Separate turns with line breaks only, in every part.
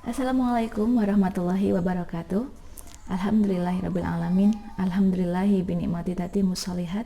Assalamualaikum warahmatullahi wabarakatuh. Alhamdulillahirrabbilalamin. Alhamdulillahi binikmati tatimmus sholihat.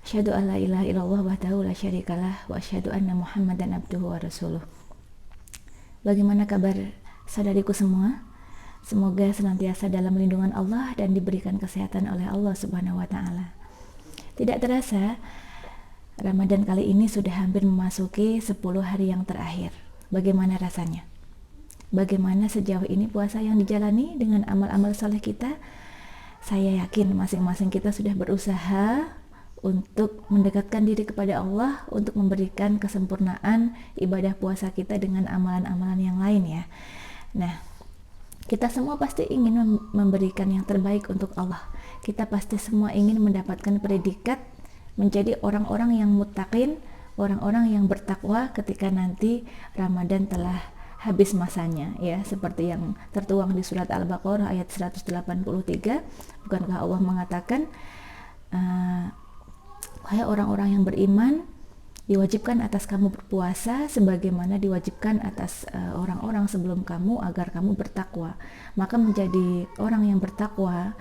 Asyhadu an la ilaha illallah wahdahu la syarikalah wa asyhadu anna Muhammadan abduhu wa rasuluh. Bagaimana kabar saudariku semua? Semoga senantiasa dalam lindungan Allah dan diberikan kesehatan oleh Allah Subhanahu wa taala. Tidak terasa Ramadan kali ini sudah hampir memasuki 10 hari yang terakhir. Bagaimana rasanya? Bagaimana sejauh ini puasa yang dijalani dengan amal-amal saleh kita? Saya yakin masing-masing kita sudah berusaha untuk mendekatkan diri kepada Allah, untuk memberikan kesempurnaan ibadah puasa kita dengan amalan-amalan yang lain ya. Nah, kita semua pasti ingin memberikan yang terbaik untuk Allah. Kita pasti semua ingin mendapatkan predikat menjadi orang-orang yang muttaqin, orang-orang yang bertakwa ketika nanti Ramadan telah habis masanya ya, seperti yang tertuang di surat Al-Baqarah ayat 183. Bukankah Allah mengatakan, wahai orang-orang yang beriman, diwajibkan atas kamu berpuasa sebagaimana diwajibkan atas orang-orang sebelum kamu agar kamu bertakwa. Maka menjadi orang yang bertakwa,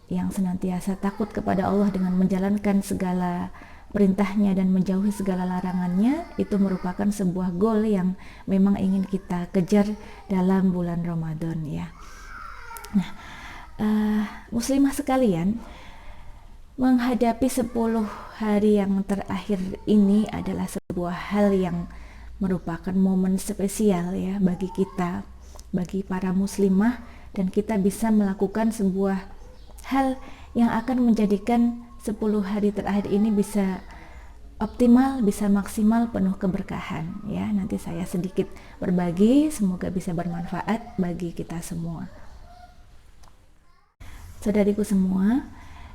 yang senantiasa takut kepada Allah dengan menjalankan segala perintahnya dan menjauhi segala larangannya, itu merupakan sebuah goal yang memang ingin kita kejar dalam bulan Ramadan ya. Nah, muslimah sekalian, menghadapi 10 hari yang terakhir ini adalah sebuah hal yang merupakan momen spesial ya bagi kita, bagi para muslimah, dan kita bisa melakukan sebuah hal yang akan menjadikan 10 hari terakhir ini bisa optimal, bisa maksimal, penuh keberkahan ya. Nanti saya sedikit berbagi, semoga bisa bermanfaat bagi kita semua. Saudariku semua,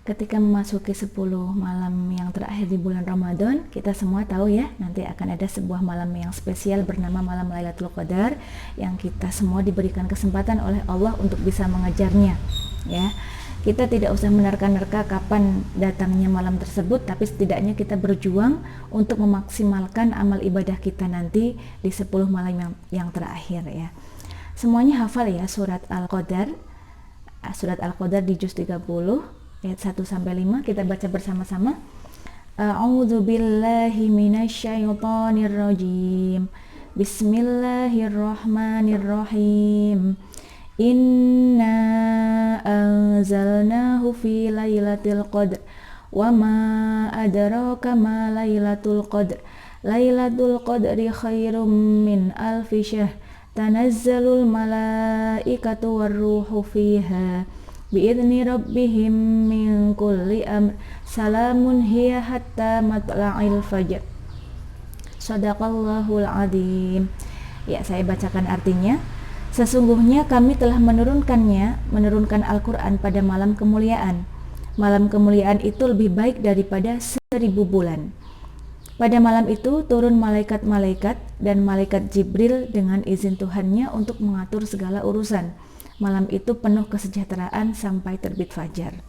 ketika memasuki 10 malam yang terakhir di bulan Ramadan, kita semua tahu ya, nanti akan ada sebuah malam yang spesial bernama malam Lailatul Qadar, yang kita semua diberikan kesempatan oleh Allah untuk bisa mengejarnya ya. Kita tidak usah menerka-nerka kapan datangnya malam tersebut, tapi setidaknya kita berjuang untuk memaksimalkan amal ibadah kita nanti di 10 malam yang terakhir ya. Semuanya hafal ya surat Al-Qadar. Surat Al-Qadar di juz 30 ayat 1-5 kita baca bersama-sama. A'udzu billahi minasyaitonir rajim. Bismillahirrahmanirrahim. Inna anzalnahu fi lailatul qadr wa ma adraka ma lailatul qadr. Lailatul qadri khairum min alfi syahr. Tanazzalul malaikatu warruhu fiha biidzni rabbihim min kulli amr. Salamun hiya hatta matla'il fajr. Shadaqallahul adzim. Ya, saya bacakan artinya. Sesungguhnya kami telah menurunkan Al-Quran pada malam kemuliaan. Malam kemuliaan itu lebih baik daripada 1000 bulan. Pada malam itu turun malaikat-malaikat dan malaikat Jibril dengan izin Tuhannya untuk mengatur segala urusan. Malam itu penuh kesejahteraan sampai terbit fajar.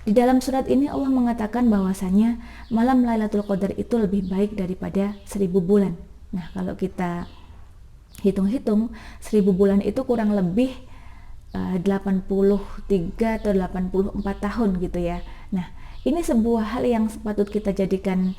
Di dalam surat ini Allah mengatakan bahwasanya malam Lailatul Qadar itu lebih baik daripada 1000 bulan. Nah, kalau kita hitung-hitung, 1000 bulan itu kurang lebih 83 atau 84 tahun gitu ya. Nah, ini sebuah hal yang patut kita jadikan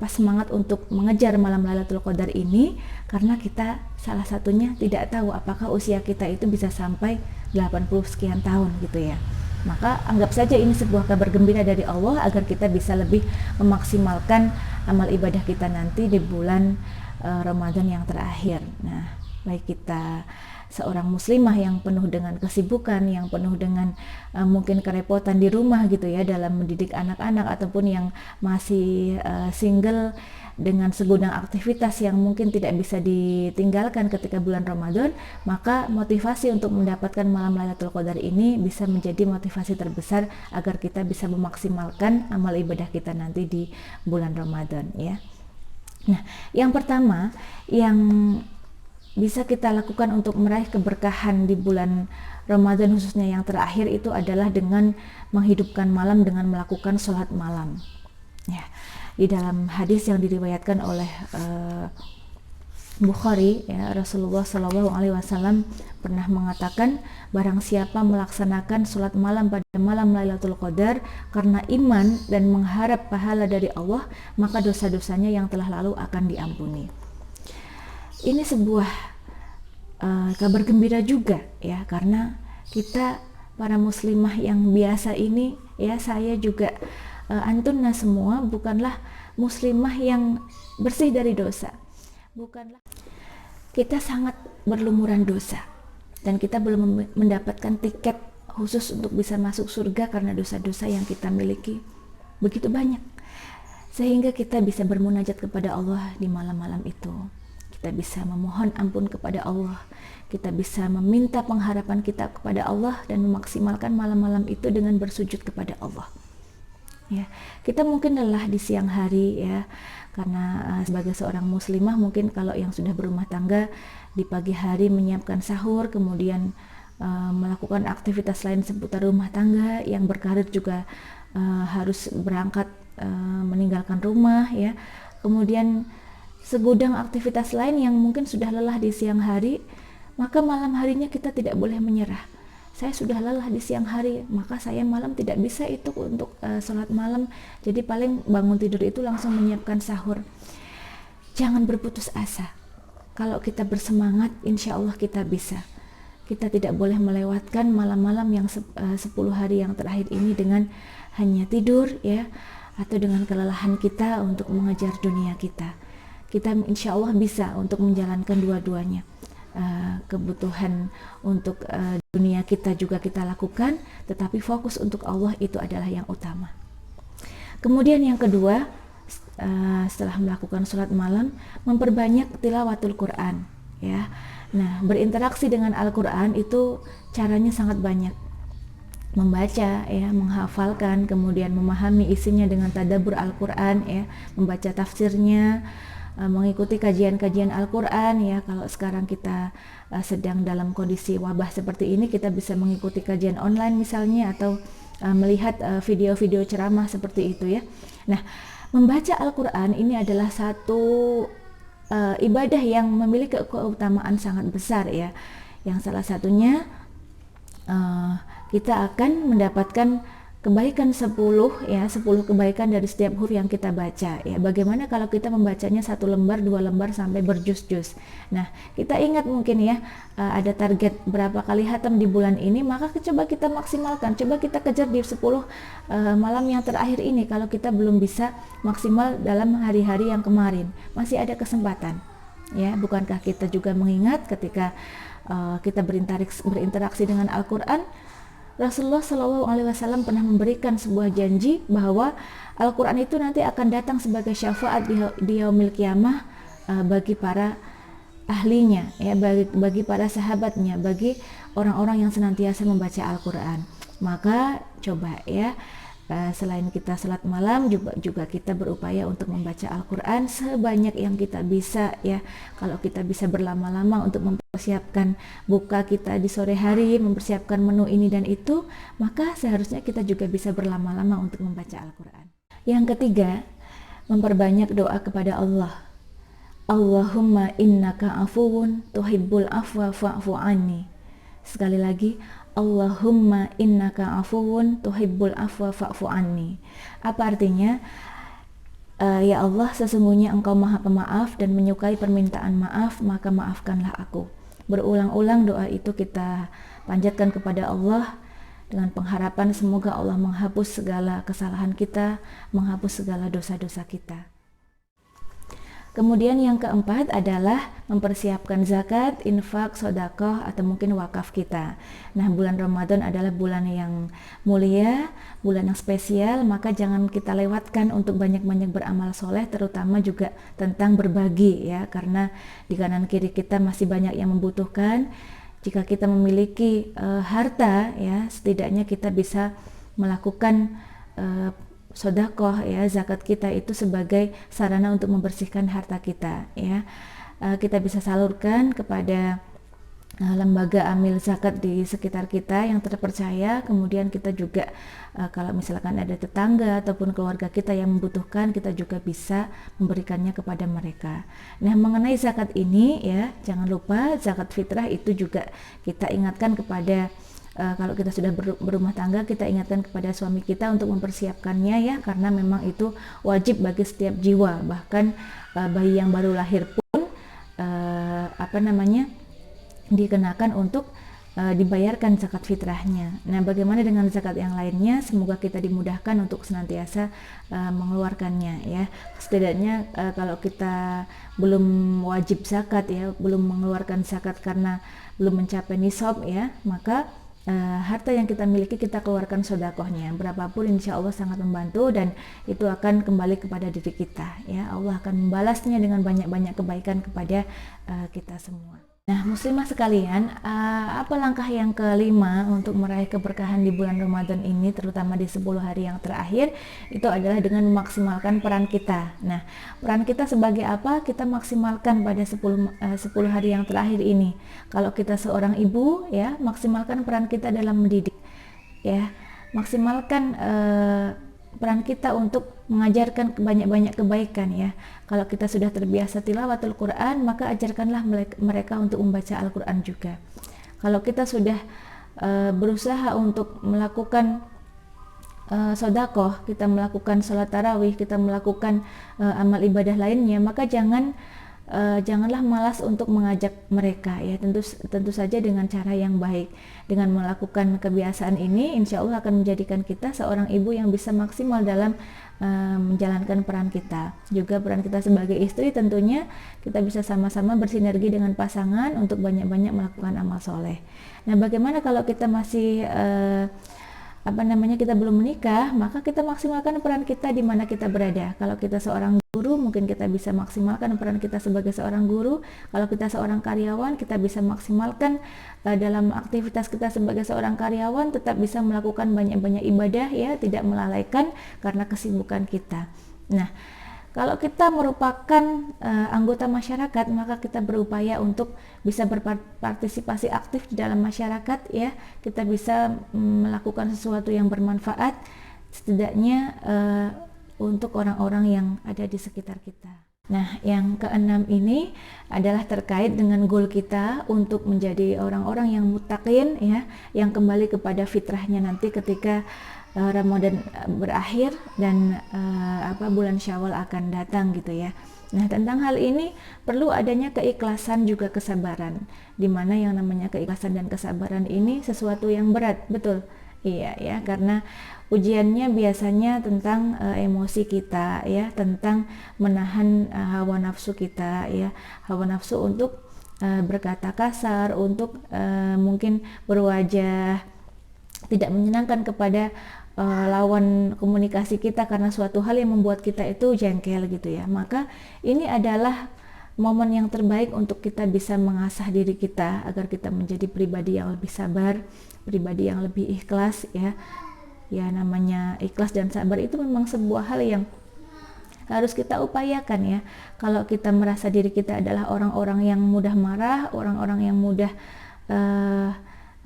semangat untuk mengejar malam Lailatul Qadar ini, karena kita salah satunya tidak tahu apakah usia kita itu bisa sampai 80 sekian tahun gitu ya. Maka anggap saja ini sebuah kabar gembira dari Allah agar kita bisa lebih memaksimalkan amal ibadah kita nanti di bulan Ramadan yang terakhir. Nah, baik kita seorang muslimah yang penuh dengan kesibukan, yang penuh dengan mungkin kerepotan di rumah gitu ya dalam mendidik anak-anak, ataupun yang masih single dengan segudang aktivitas yang mungkin tidak bisa ditinggalkan ketika bulan Ramadan, maka motivasi untuk mendapatkan malam Lailatul Qadar ini bisa menjadi motivasi terbesar agar kita bisa memaksimalkan amal ibadah kita nanti di bulan Ramadan ya. Nah, yang pertama yang bisa kita lakukan untuk meraih keberkahan di bulan Ramadan khususnya yang terakhir itu adalah dengan menghidupkan malam dengan melakukan sholat malam. Ya, di dalam hadis yang diriwayatkan oleh Bukhari ya, Rasulullah Shallallahu Alaihi Wasallam pernah mengatakan, barang siapa melaksanakan sholat malam pada malam Lailatul Qadar karena iman dan mengharap pahala dari Allah, maka dosa-dosanya yang telah lalu akan diampuni. Ini sebuah kabar gembira juga ya, karena kita para muslimah yang biasa ini ya, saya juga antunna semua bukanlah muslimah yang bersih dari dosa. Bukanlah, kita sangat berlumuran dosa dan kita belum mendapatkan tiket khusus untuk bisa masuk surga karena dosa-dosa yang kita miliki begitu banyak, sehingga kita bisa bermunajat kepada Allah di malam-malam itu. Kita bisa memohon ampun kepada Allah, kita bisa meminta pengharapan kita kepada Allah dan memaksimalkan malam-malam itu dengan bersujud kepada Allah. Ya, kita mungkin lelah di siang hari ya, karena sebagai seorang muslimah mungkin kalau yang sudah berumah tangga di pagi hari menyiapkan sahur, kemudian melakukan aktivitas lain seputar rumah tangga, yang berkarir juga harus berangkat meninggalkan rumah ya, kemudian segudang aktivitas lain yang mungkin sudah lelah di siang hari, maka malam harinya kita tidak boleh menyerah. Saya sudah lelah di siang hari, maka saya malam tidak bisa itu untuk sholat malam, jadi paling bangun tidur itu langsung menyiapkan sahur. Jangan berputus asa. Kalau kita bersemangat, insya Allah kita bisa. Kita tidak boleh melewatkan malam-malam yang 10 hari yang terakhir ini dengan hanya tidur ya, atau dengan kelelahan kita untuk mengejar dunia kita. Kita insya Allah bisa untuk menjalankan dua-duanya. Kebutuhan untuk dunia kita juga kita lakukan, tetapi fokus untuk Allah itu adalah yang utama. Kemudian yang kedua, setelah melakukan sholat malam, memperbanyak tilawatul Quran ya. Nah, berinteraksi dengan Al-Quran itu caranya sangat banyak. Membaca ya, menghafalkan, kemudian memahami isinya dengan tadabbur Al-Quran ya, membaca tafsirnya, mengikuti kajian-kajian Al-Quran ya. Kalau sekarang kita sedang dalam kondisi wabah seperti ini, kita bisa mengikuti kajian online misalnya, atau melihat video-video ceramah seperti itu ya. Nah, membaca Al-Quran ini adalah satu ibadah yang memiliki keutamaan sangat besar ya, yang salah satunya kita akan mendapatkan kebaikan 10 kebaikan dari setiap huruf yang kita baca ya. Bagaimana kalau kita membacanya 1 lembar, 2 lembar sampai berjuz-juz. Nah, kita ingat mungkin ya, ada target berapa kali khatam di bulan ini, maka coba kita maksimalkan, coba kita kejar di 10 malam yang terakhir ini. Kalau kita belum bisa maksimal dalam hari-hari yang kemarin, masih ada kesempatan ya. Bukankah kita juga mengingat ketika kita berinteraksi dengan Al-Quran, Rasulullah Shallallahu Alaihi Wasallam pernah memberikan sebuah janji bahwa Al-Quran itu nanti akan datang sebagai syafaat di yaumil qiyamah bagi para ahlinya ya, bagi para sahabatnya, bagi orang-orang yang senantiasa membaca Al-Quran. Maka coba ya, selain kita salat malam juga kita berupaya untuk membaca Al-Quran sebanyak yang kita bisa ya. Kalau kita bisa berlama-lama untuk mempersiapkan buka kita di sore hari, mempersiapkan menu ini dan itu, maka seharusnya kita juga bisa berlama-lama untuk membaca Al-Quran. Yang ketiga, memperbanyak doa kepada Allah. Allahumma innaka afuwun tuhibbul afwa fa'fu anni. Sekali lagi, Allahumma innaka afuwun tuhibbul afwa fa'fu anni. Apa artinya? Ya Allah, sesungguhnya Engkau Maha Pemaaf dan menyukai permintaan maaf, maka maafkanlah aku. Berulang-ulang doa itu kita panjatkan kepada Allah dengan pengharapan semoga Allah menghapus segala kesalahan kita, menghapus segala dosa-dosa kita. Kemudian yang keempat adalah mempersiapkan zakat, infak, sedekah, atau mungkin wakaf kita. Nah, bulan Ramadan adalah bulan yang mulia, bulan yang spesial, maka jangan kita lewatkan untuk banyak-banyak beramal soleh, terutama juga tentang berbagi ya, karena di kanan kiri kita masih banyak yang membutuhkan. Jika kita memiliki harta ya, setidaknya kita bisa melakukan sedekah ya, zakat kita itu sebagai sarana untuk membersihkan harta kita ya. Kita bisa salurkan kepada lembaga amil zakat di sekitar kita yang terpercaya. Kemudian kita juga kalau misalkan ada tetangga ataupun keluarga kita yang membutuhkan, kita juga bisa memberikannya kepada mereka. Nah, mengenai zakat ini ya, jangan lupa zakat fitrah itu juga kita ingatkan kepada kalau kita sudah berumah tangga, kita ingatkan kepada suami kita untuk mempersiapkannya ya, karena memang itu wajib bagi setiap jiwa. Bahkan bayi yang baru lahir pun dikenakan untuk dibayarkan zakat fitrahnya. Nah, bagaimana dengan zakat yang lainnya? Semoga kita dimudahkan untuk senantiasa mengeluarkannya ya. Setidaknya kalau kita belum wajib zakat ya, belum mengeluarkan zakat karena belum mencapai nisab ya, maka harta yang kita miliki kita keluarkan sedekahnya. Berapapun insya Allah sangat membantu dan itu akan kembali kepada diri kita ya. Allah akan membalasnya dengan banyak-banyak kebaikan kepada kita semua. Nah, muslimah sekalian, apa langkah yang kelima untuk meraih keberkahan di bulan Ramadan ini, terutama di 10 hari yang terakhir, itu adalah dengan memaksimalkan peran kita. Nah, peran kita sebagai apa? Kita maksimalkan pada 10 hari yang terakhir ini. Kalau kita seorang ibu, ya, maksimalkan peran kita dalam mendidik, ya, maksimalkan peran kita untuk mengajarkan banyak-banyak kebaikan ya. Kalau kita sudah terbiasa tilawatul Quran, maka ajarkanlah mereka untuk membaca Al-Quran juga. Kalau kita sudah berusaha untuk melakukan sedekah, kita melakukan sholat tarawih, kita melakukan amal ibadah lainnya, maka janganlah malas untuk mengajak mereka ya. Tentu saja dengan cara yang baik. Dengan melakukan kebiasaan ini, insya Allah akan menjadikan kita seorang ibu yang bisa maksimal dalam menjalankan peran kita. Juga peran kita sebagai istri, tentunya kita bisa sama-sama bersinergi dengan pasangan untuk banyak-banyak melakukan amal soleh. Nah, bagaimana kalau kita masih kita belum menikah? Maka kita maksimalkan peran kita di mana kita berada. Kalau kita seorang guru, mungkin kita bisa maksimalkan peran kita sebagai seorang guru. Kalau kita seorang karyawan, kita bisa maksimalkan dalam aktivitas kita sebagai seorang karyawan, tetap bisa melakukan banyak-banyak ibadah ya, tidak melalaikan karena kesibukan kita. Nah, kalau kita merupakan anggota masyarakat, maka kita berupaya untuk bisa berpartisipasi aktif di dalam masyarakat ya. Kita bisa melakukan sesuatu yang bermanfaat setidaknya untuk orang-orang yang ada di sekitar kita. Nah, yang keenam ini adalah terkait dengan goal kita untuk menjadi orang-orang yang muttaqin ya, yang kembali kepada fitrahnya nanti ketika Ramadan berakhir dan bulan Syawal akan datang gitu ya. Nah, tentang hal ini perlu adanya keikhlasan juga kesabaran, di mana yang namanya keikhlasan dan kesabaran ini sesuatu yang berat, betul. Iya ya, karena ujiannya biasanya tentang emosi kita ya, tentang menahan hawa nafsu kita ya, hawa nafsu untuk berkata kasar, untuk mungkin berwajah tidak menyenangkan kepada lawan komunikasi kita karena suatu hal yang membuat kita itu jengkel gitu ya. Maka ini adalah momen yang terbaik untuk kita bisa mengasah diri kita agar kita menjadi pribadi yang lebih sabar, pribadi yang lebih ikhlas ya. Ya, namanya ikhlas dan sabar itu memang sebuah hal yang harus kita upayakan ya. Kalau kita merasa diri kita adalah orang-orang yang mudah marah, orang-orang yang mudah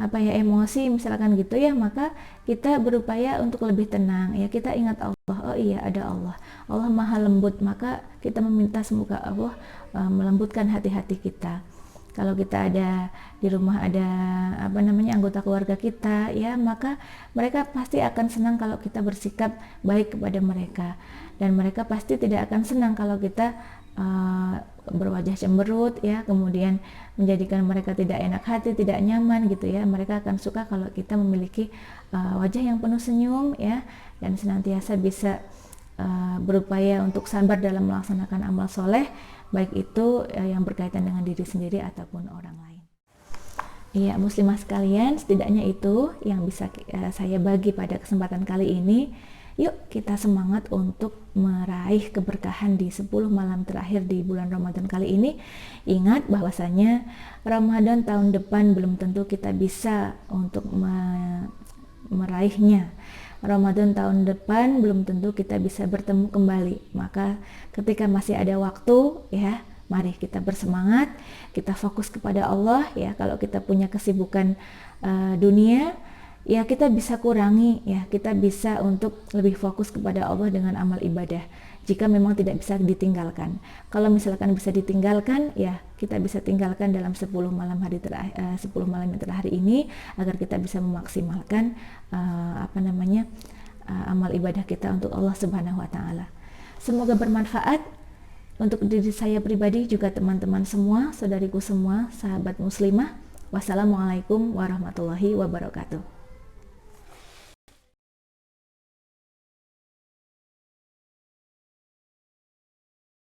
emosi misalkan gitu ya, maka kita berupaya untuk lebih tenang ya. Kita ingat Allah, oh iya ada Allah maha lembut, maka kita meminta semoga Allah melembutkan hati-hati kita. Kalau kita ada di rumah ada anggota keluarga kita ya, maka mereka pasti akan senang kalau kita bersikap baik kepada mereka, dan mereka pasti tidak akan senang kalau kita berwajah cemberut ya, kemudian menjadikan mereka tidak enak hati, tidak nyaman gitu ya. Mereka akan suka kalau kita memiliki wajah yang penuh senyum ya, dan senantiasa bisa berupaya untuk sabar dalam melaksanakan amal soleh, baik itu yang berkaitan dengan diri sendiri ataupun orang lain. Iya, muslimah sekalian, setidaknya itu yang bisa saya bagi pada kesempatan kali ini. Yuk kita semangat untuk meraih keberkahan di 10 malam terakhir di bulan Ramadan kali ini. Ingat bahwasanya Ramadan tahun depan belum tentu kita bisa untuk meraihnya. Ramadan tahun depan belum tentu kita bisa bertemu kembali. Maka ketika masih ada waktu ya, Mari kita bersemangat, kita fokus kepada Allah ya. Kalau kita punya kesibukan dunia, ya kita bisa kurangi ya, kita bisa untuk lebih fokus kepada Allah dengan amal ibadah. Jika memang tidak bisa ditinggalkan. Kalau misalkan bisa ditinggalkan, ya kita bisa tinggalkan dalam 10 malam yang terakhir ini, agar kita bisa memaksimalkan amal ibadah kita untuk Allah Subhanahu wa taala. Semoga bermanfaat untuk diri saya pribadi, juga teman-teman semua, saudariku semua, sahabat muslimah. Wassalamualaikum warahmatullahi wabarakatuh.